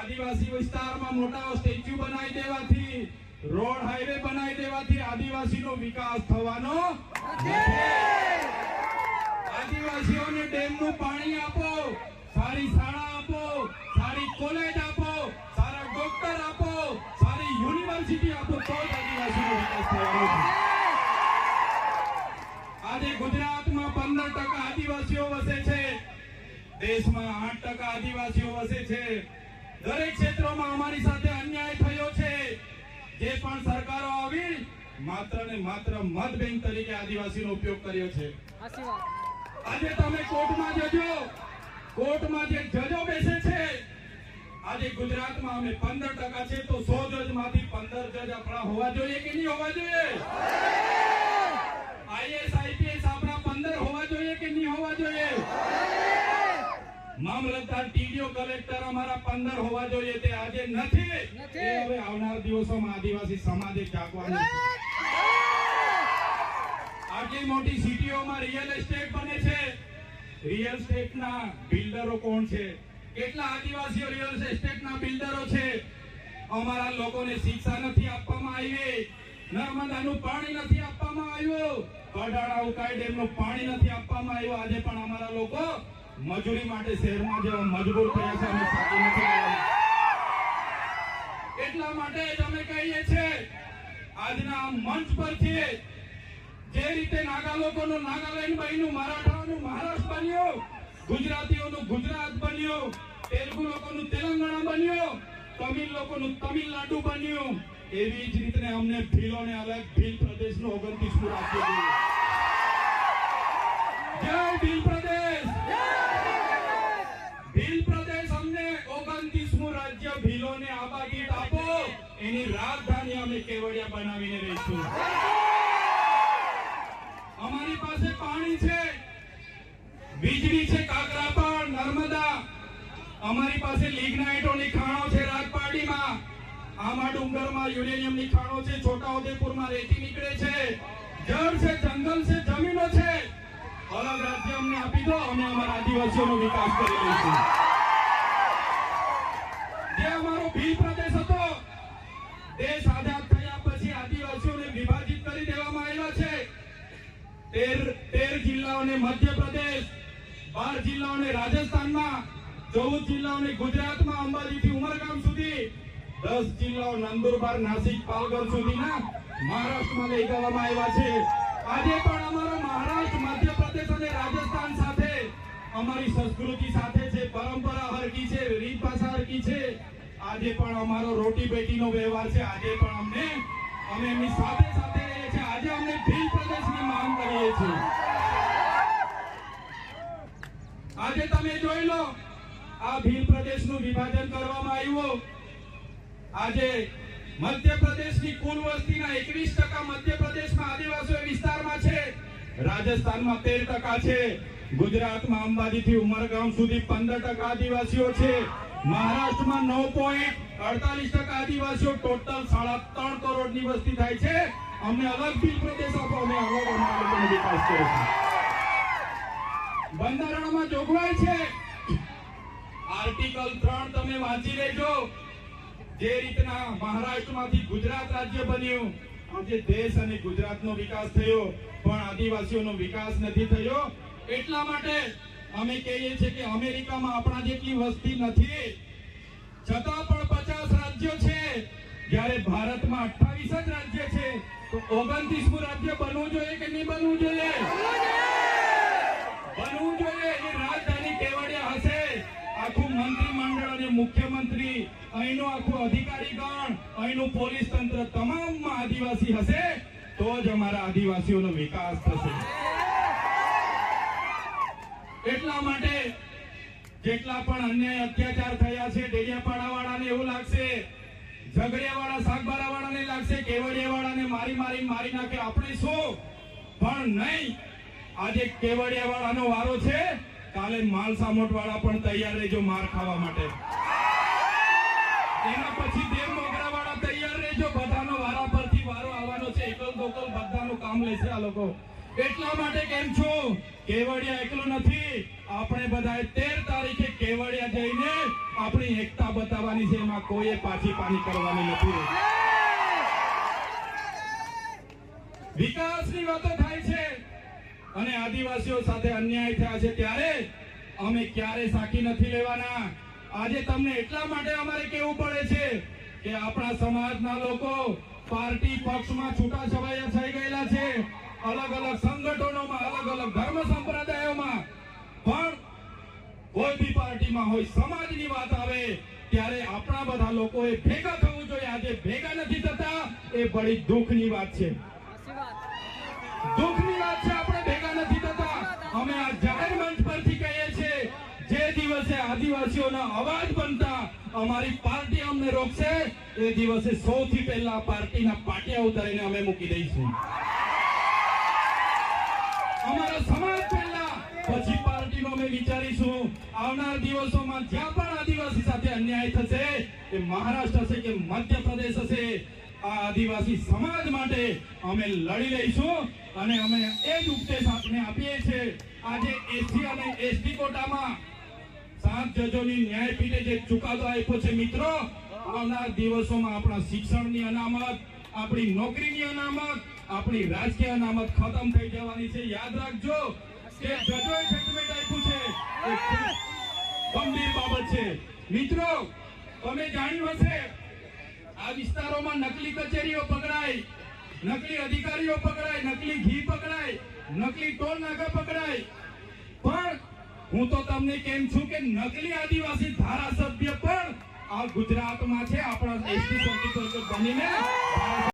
આદિવાસી વિસ્તારમાં મોટા સ્ટેચ્યુ બનાવી દેવાથી, રોડ હાઈવે બનાવી દેવાથી આદિવાસીનો વિકાસ થવાનો નથી। આદિવાસીઓને ડેમનું પાણી આપો, સારી શાળા આપો, સારી કોલેજ આપો, સારા ડોક્ટર આપો, સારી યુનિવર્સિટી આપો, તો જ આદિવાસીનો વિકાસ થવાનો છે। આજે ગુજરાતમાં 15% આદિવાસીઓ વસે છે, દેશમાં 8% આદિવાસીઓ વસે છે। દરેક ક્ષેત્રમાં અમારી સાથે અન્યાય થયો છે। જે પણ સરકારો આવી માત્ર ને માત્ર મત બેંક તરીકે આદિવાસીનો ઉપયોગ કર્યો છે। આજે તમે કોર્ટમાં જજો, કોર્ટમાં જે જજો બેસે છે, આજે ગુજરાતમાં અમે 15% છે તો 100 જજમાંથી 15 જજ આપણા હોવા જોઈએ કે નહીં હોવા જોઈએ? આઈએસ આઈપીએસ આપણા 15 હોવા જોઈએ કે નહીં હોવા જોઈએ? મામલતદાર, ટીડીઓ, કલેક્ટર અમારા 15 હોવા જોઈએ, તે આજે નથી। એ હવે આવનાર દિવસોમાં આદિવાસી સમાજે જાગવાનું છે। આટલી મોટી સિટીઓમાં રિયલ એસ્ટેટ બને છે, રિયલ એસ્ટેટના બિલ્ડરો કોણ છે? કેટલા આદિવાસીઓ રિયલ એસ્ટેટના બિલ્ડરો છે? અમારા લોકોને શિક્ષા નથી આપવામાં આવી, નર્મદાનું પાણી નથી આપવામાં આવ્યું, કડાણા ઉકાઈ ડેમનું પાણી નથી આપવામાં આવ્યું। આજે પણ અમારા લોકો મજૂરી માટે શહેરમાં જવા મજબૂર થયા છે, અમે સાચી નથી આવવાની। એટલા માટે જ અમે કહીએ છીએ આજના મંચ પરથી, જે રીતે નાગા લોકોનું નાગાલેન્ડ બન્યું, મરાઠાઓનું મહારાષ્ટ્ર બન્યું, ગુજરાતીઓનું ગુજરાત બન્યું, તેલુગુ લોકોનું તેલંગાણા બન્યું, તમિલ લોકોનું તમિલનાડુ બન્યું, એવી જ રીતે અમને ભીલોને અલગ ભીલ પ્રદેશનું 29મું રાજ્ય મળ્યું। જય ભીલ પ્રદેશ! ભીલ પ્રદેશ અમને 29મું રાજ્ય ભીલોને આબાદી આપો, એની રાજધાની અમે કેવડિયા બનાવીને રહીશું। અમારી પાસે પાણી છે, વીજળી છે, કાકરાપાર, નર્મદા, અમારી પાસે લિગ્નાઇટોની ખાણો છે રાજપારડીમાં, આમા ડુંગરમાં યુરેનિયમની ખાણો છે, છોટાઉદેપુરમાં રેતી નીકળે છે, જળ છે, જંગલ છે, જમીનો છે। અલગ રાજ્ય અમને આપી દો, અમે અમારા આદિવાસીઓનો વિકાસ કરી લઈશું। જે અમારો ભીલ પ્રદેશ હતો, દેશ આઝાદ થયા પછી આદિવાસીઓને વિભાજિત કરી દેવામાં આવ્યા છે। 13 જિલ્લાઓને મધ્યપ્રદેશ, 12 જિલ્લાઓને રાજસ્થાનમાં, 14 જિલ્લાઓને ગુજરાતમાં અંબાજીથી ઉમરગામ સુધી, 10 જિલ્લાઓ નંદુરબાર, નાસિક, પાલઘર સુધીના મહારાષ્ટ્રમાં લઈ જવામાં આવ્યા છે। આજે પણ અમારો મહારાષ્ટ્ર, મધ્યપ્રદેશ અને રાજસ્થાન સાથે અમારી સંસ્કૃતિ સાથે છે, પરંપરા હરકી છે, રીત ભાષા હરકી છે। આજે પણ અમારો રોટી બેટીનો વ્યવહાર છે। આજે પણ અમે એમની સાથે સાથે રહીએ છીએ। આજે અમને ભીલ પ્રદેશની માંગ કરીએ છીએ। આજે તમે જોઈ લો, આ ભીલ પ્રદેશનું વિભાજન કરવામાં આવ્યું। આજે મધ્યપ્રદેશની કુલ વસ્તીના 21% મધ્યપ્રદેશમાં આદિવાસી વિસ્તારમાં છે, રાજસ્થાનમાં 13% છે, ગુજરાતમાં અંબાજીથી ઉમરગામ સુધી 15% આદિવાસીઓ છે, મહારાષ્ટ્રમાં 9.48% આદિવાસીઓ, ટોટલ 3.5 કરોડની વસ્તી થાય છે। અમને અલગ ભીલ પ્રદેશ આપો, અમે અલગ અમારો વિકાસ કરીશું। બંધારણમાં જોગવાઈ છે, આર્ટિકલ 3 તમે વાંચી લેજો। જે રીતના મહારાષ્ટ્રમાંથી ગુજરાત રાજ્ય બન્યું, આજે દેશ અને ગુજરાતનો વિકાસ થયો, પણ આદિવાસીઓનો વિકાસ નથી થયો। એટલા માટે અમે કહીએ છીએ કે અમેરિકામાં આપણા જેટલી વસ્તી નથી, છતાં પણ 50 રાજ્યો છે, જ્યારે ભારતમાં 28 જ રાજ્ય છે, તો 29મું રાજ્ય બનવું જોઈએ કે નહીં બનવું જોઈએ? બનવું જોઈએ। એની રાજધાની કેવડિયા હશે, આખું મંત્રીમંડળ અને મુખ્યમંત્રી, અહીંનો આખું અધિકારીગણ, અહીંનું પોલીસ તંત્ર તમામમાં આદિવાસી હશે, તો જ અમારા આદિવાસીઓનો વિકાસ થશે। એટલા માટે જેટલા પણ અન્યાય અત્યાચાર થયા છે, ડેડિયાપાડા વાળાને એવું લાગશે, ઝઘડિયા વાળા, સાગબારા વાળાને લાગશે, કેવડિયા વાળાને મારી નાખે, આપણે શું? પણ નહીં। આજે કેવડિયા વાળાનો વારો છે, કાલે માલસામોટ વાળા પણ તૈયાર રહેજો માર ખાવા માટે। એના પછી દેવ મોગરા વાળા તૈયાર રહેજો, બધાનો વારા પરથી વારો આવવાનો છે। એકલ દોકલ બધાનું કામ લેશે આ લોકો। એટલા માટે કેમ છો, કેવડિયા એકલું નથી, આપણે બધાએ 13 તારીખે કેવડિયા જઈને આપણી એકતા બતાવવાની છે, એમાં કોઈએ પાછી પાની કરવાની નથી. વિકાસની વાતો થાય છે અને આદિવાસીઓ સાથે અન્યાય થયા છે ત્યારે અમે ક્યારે સાકી નથી લેવાના. આજે તમને એટલા માટે અમારે કહેવું પડે છે કે આપણા સમાજના લોકો પાર્ટી પક્ષમાં છૂટાછવાયા થઈ ગયેલા છે, અલગ અલગ સંગઠનોમાં, અલગ અલગ ધર્મ સંપ્રદાયોમાં, પણ કોઈ બી પાર્ટીમાં હોય, સમાજની વાત આવે ત્યારે આપણા બધા લોકોએ ભેગા થવું જોઈએ. આજે ભેગા નથી થતા, એ બડી દુઃખની વાત છે. દુઃખની વાત છે, આપણે ભેગા નથી થતા. અમે આ જાહેર મંચ પરથી કહીએ છીએ, જે દિવસે આદિવાસીઓના અવાજ બનતા અમારી પાર્ટી અમને રોકશે, એ દિવસે સૌથી પહેલા પાર્ટીના પાટિયા ઉતારીને અમે મૂકી દઈશું. અમારા સમાજ પહેલા, પછી પાર્ટીનો અમે વિચારીશું. આવનાર દિવસોમાં જ્યાં પણ આદિવાસી સાથે અન્યાય થશે, એ મહારાષ્ટ્ર હશે કે મધ્યપ્રદેશ હશે, આ આદિવાસી સમાજ માટે અમે લડી લઈશું. અને અમે એ જ ઉપદેશ આપને આપીએ છીએ. આજે એસસી અને એસટી કોટામાં 7 જજોની ન્યાયપીઠે જે ચુકાદો આપ્યો છે મિત્રો, આવનાર દિવસોમાં આપણા શિક્ષણની અનામત, આપણી નોકરીની અનામત, આપણી રાજકીય અનામત ખતમ થઈ જવાની છે. યાદ રાખજો કે જજોએ જજમેન્ટ આપ્યું છે, એ ગંભીર બાબત છે. મિત્રો, તમે જાણ્યું હશે, આ વિસ્તારોમાં નકલી કચેરીઓ પકડાય, નકલી અધિકારીઓ પકડાય, નકલી ઘી પકડાય, નકલી ટોલ નાકા પકડાય, પણ હું તો તમને કેમ છું કે નકલી આદિવાસી ધારાસભ્ય પણ આ ગુજરાતમાં છે. આપણા એસટી સર્કિટ બનીને